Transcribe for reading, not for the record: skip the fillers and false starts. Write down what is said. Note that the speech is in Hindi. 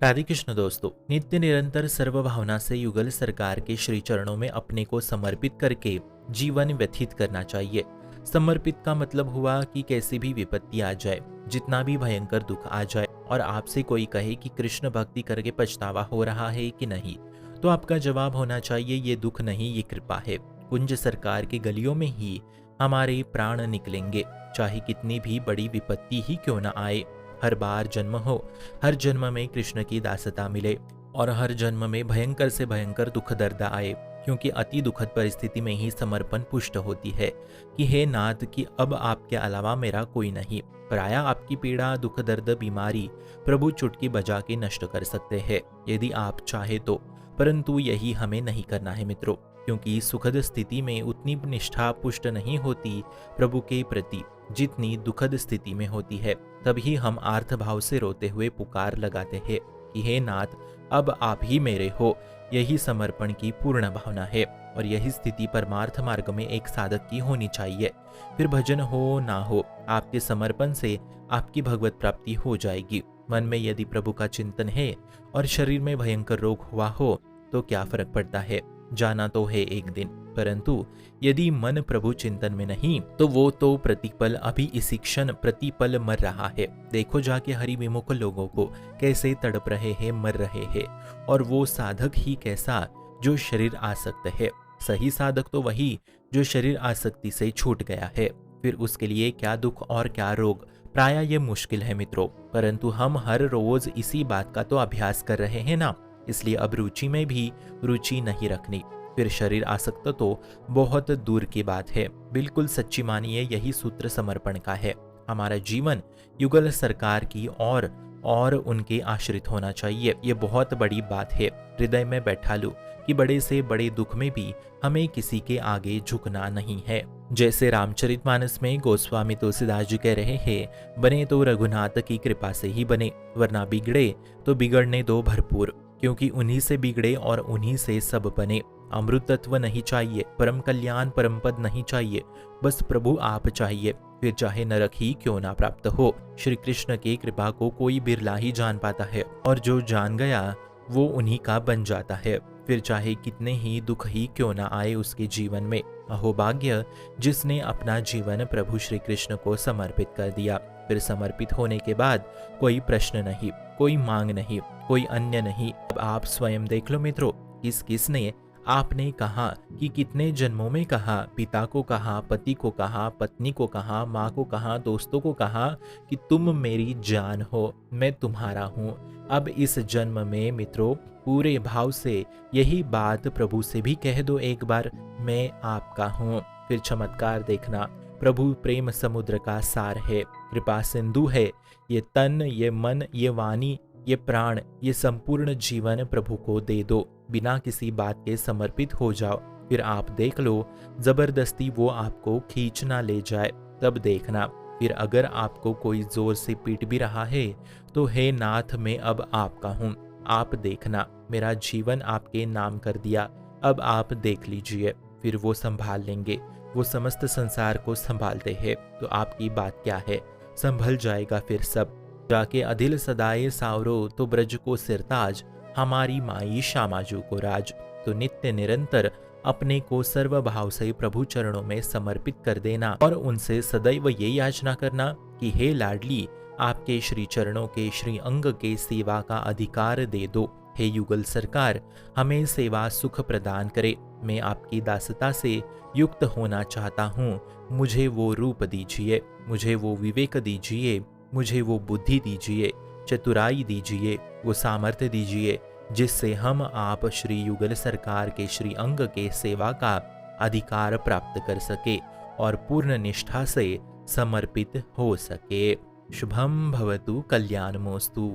राधे कृष्ण दोस्तों, नित्य निरंतर सर्व भावना से युगल सरकार के श्री चरणों में अपने को समर्पित करके जीवन व्यतीत करना चाहिए। समर्पित का मतलब हुआ कि कैसी भी विपत्ति आ जाए, जितना भी भयंकर दुख आ जाए और आपसे कोई कहे कि कृष्ण भक्ति करके पछतावा हो रहा है कि नहीं, तो आपका जवाब होना चाहिए ये दुख नहीं, ये कृपा है। कुंज सरकार की गलियों में ही हमारे प्राण निकलेंगे, चाहे कितनी भी बड़ी विपत्ति ही क्यों न आए। हर बार जन्म हो, हर जन्म में कृष्ण की दासता मिले और हर जन्म में भयंकर से भयंकर दुख दर्द आए, क्योंकि अति दुखद परिस्थिति में ही समर्पण पुष्ट होती है कि हे नाथ कि अब आपके अलावा मेरा कोई नहीं। पराया आपकी पीड़ा, दुख दर्द, बीमारी प्रभु चुटकी बजा के नष्ट कर सकते हैं यदि आप चाहे तो, परंतु यही हमें नहीं करना है मित्रों, क्योंकि सुखद स्थिति में उतनी निष्ठा पुष्ट नहीं होती प्रभु के प्रति जितनी दुखद स्थिति में होती है। तभी हम आर्थ भाव से रोते हुए पुकार लगाते हैं कि हे नाथ अब आप ही मेरे हो। यही समर्पण की पूर्ण भावना है और यही स्थिति परमार्थ मार्ग में एक साधक की होनी चाहिए। फिर भजन हो ना हो, आपके समर्पण से आपकी भगवत प्राप्ति हो जाएगी। मन में यदि प्रभु का चिंतन है और शरीर में भयंकर रोग हुआ हो तो क्या फर्क पड़ता है, जाना तो है एक दिन। परंतु यदि मन प्रभु चिंतन में नहीं तो वो तो प्रतिपल अभी इसी क्षण प्रतिपल मर रहा है। देखो जाके हरि विमुख लोगों को कैसे तड़प रहे हैं, मर रहे हैं। और वो साधक ही कैसा जो शरीर आसक्त है। सही साधक तो वही जो शरीर आसक्ति से छूट गया है। फिर उसके लिए क्या दुख और क्या रोग, प्राय ये मुश्किल है मित्रों। परंतु हम हर रोज इसी बात का तो अभ्यास कर रहे हैं ना, इसलिए अब रुचि में भी रुचि नहीं रखनी। फिर शरीर आसक्त तो बहुत दूर की बात है। बिल्कुल सच्ची मानिए यही सूत्र समर्पण का है। हमारा जीवन युगल सरकार की और उनके आश्रित होना चाहिए। ये बहुत बड़ी बात है। हृदय में बैठा लूं कि बड़े से बड़े दुख में भी हमें किसी के आगे झुकना नहीं है। जैसे रामचरितमानस में गोस्वामी तुलसीदास जी कह रहे हैं, बने तो रघुनाथ की कृपा से ही बने, वरना बिगड़े तो बिगड़ने दो भरपूर, क्योंकि उन्हीं से बिगड़े और उन्हीं से सब बने। अमृत तत्व नहीं चाहिए, परम कल्याण परम पद नहीं चाहिए, बस प्रभु आप चाहिए। फिर चाहे नरक ही क्यों ना प्राप्त हो। श्री कृष्ण की कृपा को कोई बिरला ही जान पाता है और जो जान गया वो उन्हीं का बन जाता है। फिर चाहे कितने ही दुख ही क्यों ना आए उसके जीवन में। अहोभाग्य जिसने अपना जीवन प्रभु श्री कृष्ण को समर्पित कर दिया। फिर समर्पित होने के बाद कोई प्रश्न नहीं, कोई मांग नहीं, कोई अन्य नहीं। अब आप स्वयं देख लो मित्रों, किस किसने आपने कहा कि कितने जन्मों में कहा, पिता को कहा, पति को कहा, पत्नी को कहा, माँ को कहा, दोस्तों को कहा कि तुम मेरी जान हो, मैं तुम्हारा हूँ। अब इस जन्म में मित्रों पूरे भाव से यही बात प्रभु से भी कह दो एक बार, मैं आपका हूँ। फिर चमत्कार देखना। प्रभु प्रेम समुद्र का सार है, कृपा सिंधु है। ये तन, ये मन, ये वाणी, ये प्राण, ये संपूर्ण जीवन प्रभु को दे दो। बिना किसी बात के समर्पित हो जाओ। फिर आप देख लो, जबरदस्ती वो आपको खींच ना ले जाए, तब देखना। फिर अगर आपको कोई जोर से पीट भी रहा है तो हे नाथ मैं अब आपका हूँ, आप देखना, मेरा जीवन आपके नाम कर दिया, अब आप देख लीजिए। फिर वो संभाल लेंगे। वो समस्त संसार को संभालते हैं, तो आपकी बात क्या है, संभल जाएगा फिर सब। जाके अदिल सदाए सावरो, तो ब्रज को सिरताज, हमारी माई श्यामाजू को राज। तो नित्य निरंतर अपने को सर्व भाव से प्रभु चरणों में समर्पित कर देना और उनसे सदैव ये याचना करना कि हे लाडली, आपके श्री चरणों के श्री अंग के सेवा का अधिकार दे दो। हे युगल सरकार, हमें सेवा सुख प्रदान करे। मैं आपकी दासता से युक्त होना चाहता हूँ। मुझे वो रूप दीजिए, मुझे वो विवेक दीजिए, मुझे वो बुद्धि दीजिए, चतुराई दीजिए, वो सामर्थ्य दीजिए, जिससे हम आप श्री युगल सरकार के श्री अंग के सेवा का अधिकार प्राप्त कर सके और पूर्ण निष्ठा से समर्पित हो सके। शुभम भवतु कल्याणमोस्तु।